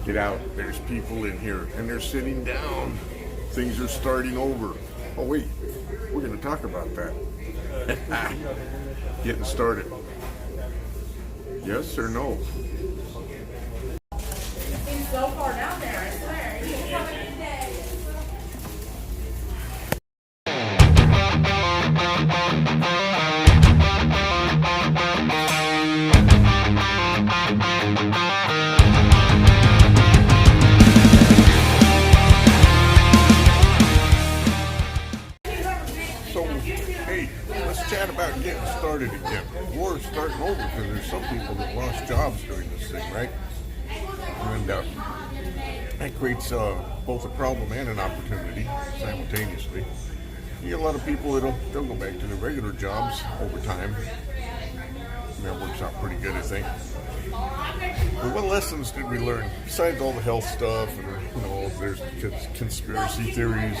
Get out. There's people in here, and they're sitting down. Things are starting over. Oh, wait. We're going to talk about that. Getting started. Yes or no? It's so far down there, I swear. You can come any day. So, hey, let's chat about getting started again. Or starting over, because there's some people that lost jobs doing this thing, right? And that creates both a problem and an opportunity simultaneously. You get a lot of people that'll go back to their regular jobs over time. And that works out pretty good, I think. But what lessons did we learn besides all the health stuff and there's conspiracy theories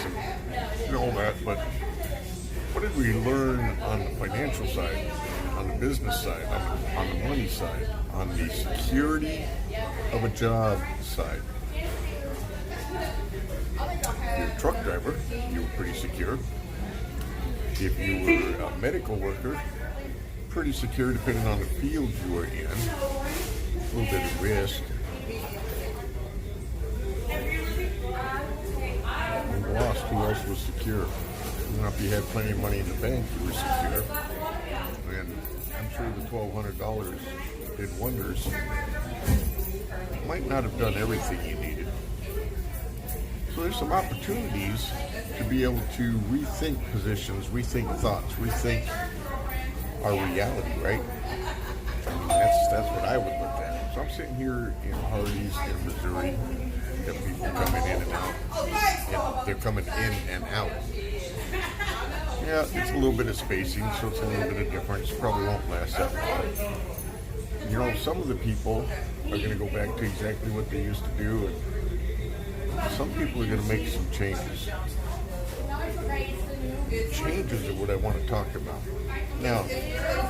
and all that? But what did we learn on the financial side, on the business side, on the money side, on the security of a job side? If you're a truck driver, you were pretty secure. If you were a medical worker, pretty secure depending on the field you were in. A little bit of risk. When you lost, who else was secure? If you had plenty of money in the bank, you were secure. And I'm sure the $1,200 did wonders. Might not have done everything you needed. So there's some opportunities to be able to rethink positions, rethink thoughts, rethink our reality, right? I mean, that's what I would look at. So I'm sitting here in Hardee's in Missouri. Got people coming in and out. And they're coming in and out. Yeah, it's a little bit of spacing, so it's a little bit of difference. Probably won't last that long. Some of the people are going to go back to exactly what they used to do, and some people are going to make some changes. Changes are what I want to talk about. Now,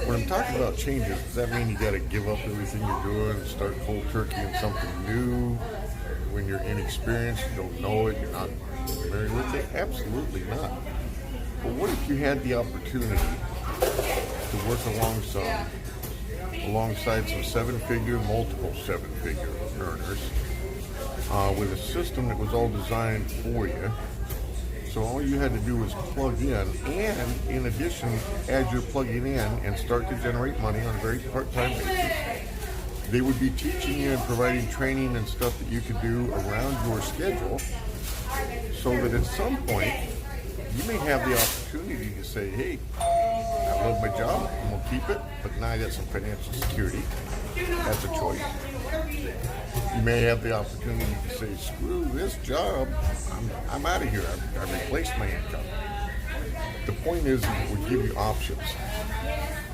when I'm talking about changes, does that mean you got to give up everything you're doing and start cold turkey in something new? When you're inexperienced, you don't know it, you're not familiar with it? Absolutely not. But what if you had the opportunity to work alongside some seven-figure, multiple seven-figure earners with a system that was all designed for you? So all you had to do was plug in, and in addition, as you're plugging in and start to generate money on a very part-time basis, they would be teaching you and providing training and stuff that you could do around your schedule, so that at some point, you may have the opportunity to say, hey, I love my job, I'm going to keep it, but now I got some financial security. That's a choice. You may have the opportunity to say, screw this job, I'm out of here, I've replaced my income. The point is, it will give you options.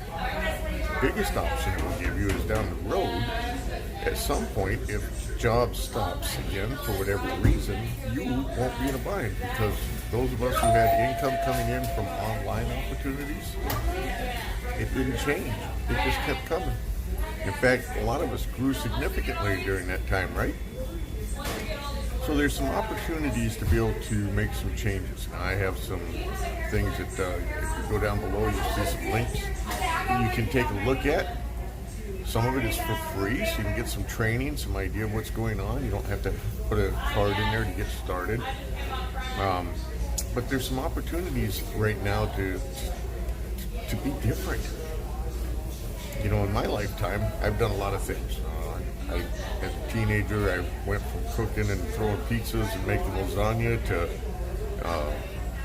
The biggest option it will give you is down the road, at some point, if job stops again, for whatever reason, you won't be in a bind, because those of us who had income coming in from online opportunities, it didn't change. It just kept coming. In fact, a lot of us grew significantly during that time, right? So there's some opportunities to be able to make some changes. Now, I have some things that, if you go down below, you'll see some links that you can take a look at. Some of it is for free, so you can get some training, some idea of what's going on. You don't have to put a card in there to get started. But there's some opportunities right now to be different. In my lifetime, I've done a lot of things. As a teenager, I went from cooking and throwing pizzas and making lasagna to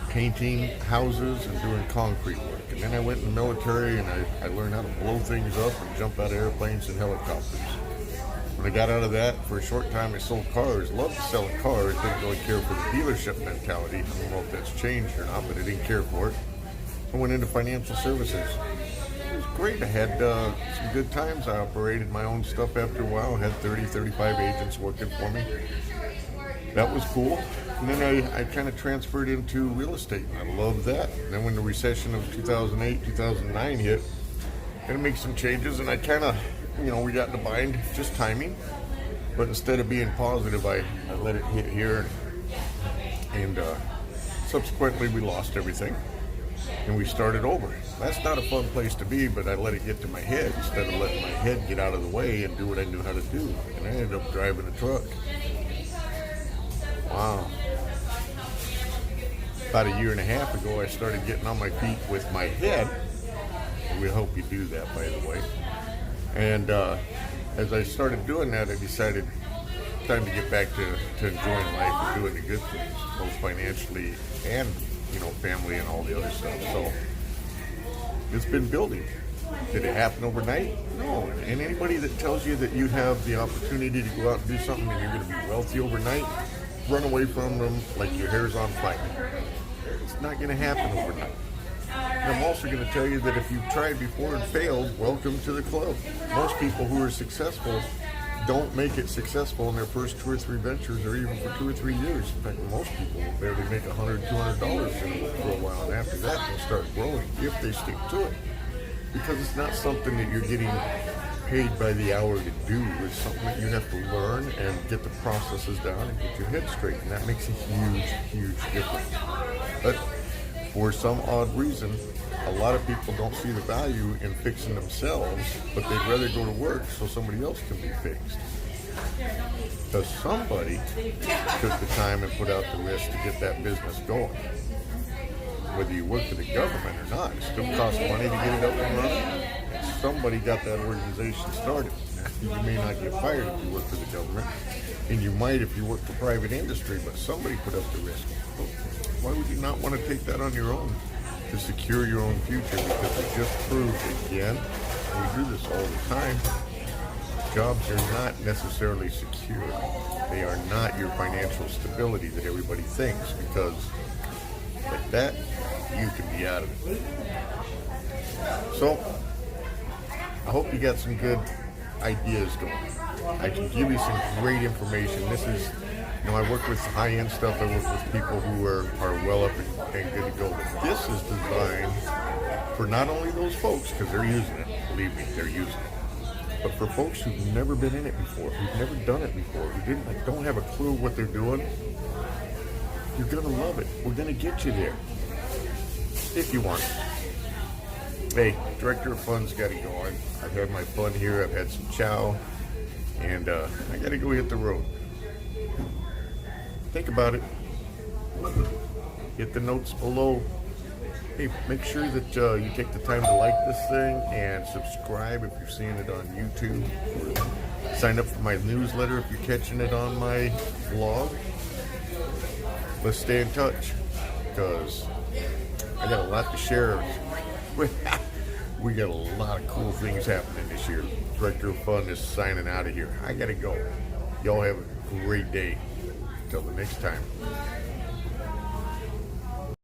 painting houses and doing concrete work. And then I went in the military and I learned how to blow things up and jump out of airplanes and helicopters. When I got out of that, for a short time I sold cars. Loved selling cars, didn't really care for the dealership mentality. I don't know if that's changed or not, but I didn't care for it. I went into financial services. It was great. I had some good times. I operated my own stuff after a while. I had 30, 35 agents working for me. That was cool. And then I kind of transferred into real estate, and I loved that. And then when the recession of 2008, 2009 hit, I had to make some changes, and I kind of, we got in a bind, just timing. But instead of being positive, I let it hit here, and subsequently we lost everything, and we started over. That's not a fun place to be, but I let it get to my head instead of letting my head get out of the way and do what I knew how to do. And I ended up driving a truck. Wow. About a year and a half ago, I started getting on my feet with my head. We hope you do that, by the way. And as I started doing that, I decided time to get back to enjoying life and doing the good things, both financially and, family and all the other stuff. So it's been building. Did it happen overnight? No. And anybody that tells you that you have the opportunity to go out and do something and you're going to be wealthy overnight, run away from them like your hair's on fire. It's not going to happen overnight. And I'm also going to tell you that if you've tried before and failed, welcome to the club. Most people who are successful don't make it successful in their first 2 or 3 ventures, or even for 2 or 3 years. In fact, most people will barely make $100, $200 for a while, and after that they'll start growing if they stick to it. Because it's not something that you're getting paid by the hour to do. It's something that you have to learn and get the processes down and get your head straight, and that makes a huge, huge difference. But for some odd reason, a lot of people don't see the value in fixing themselves, but they'd rather go to work so somebody else can be fixed. Because somebody took the time and put out the risk to get that business going. Whether you work for the government or not, it still costs money to get it up and running. And somebody got that organization started. You may not get fired if you work for the government, and you might if you work for private industry, but somebody put up the risk. Why would you not want to take that on your own to secure your own future? Because it just proved again, and we do this all the time, jobs are not necessarily secure. They are not your financial stability that everybody thinks, because like that, you can be out of it. So, I hope you got some good ideas going. I can give you some great information. This is, I work with high-end stuff. I work with people who are well up and good to go. But this is designed for not only those folks, because they're using it. Believe me, they're using it. But for folks who've never been in it before, who've never done it before, who don't have a clue what they're doing, you're going to love it. We're going to get you there. If you want. Hey, Director of Fun's got it going. I've had my fun here. I've had some chow. And I got to go hit the road. Think about it. Hit the notes below. Hey, make sure that you take the time to like this thing and subscribe if you're seeing it on YouTube. Or sign up for my newsletter if you're catching it on my vlog. Let's stay in touch, because I got a lot to share. We got a lot of cool things happening this year. Director of Fun is signing out of here. I gotta go. Y'all have a great day. Till the next time.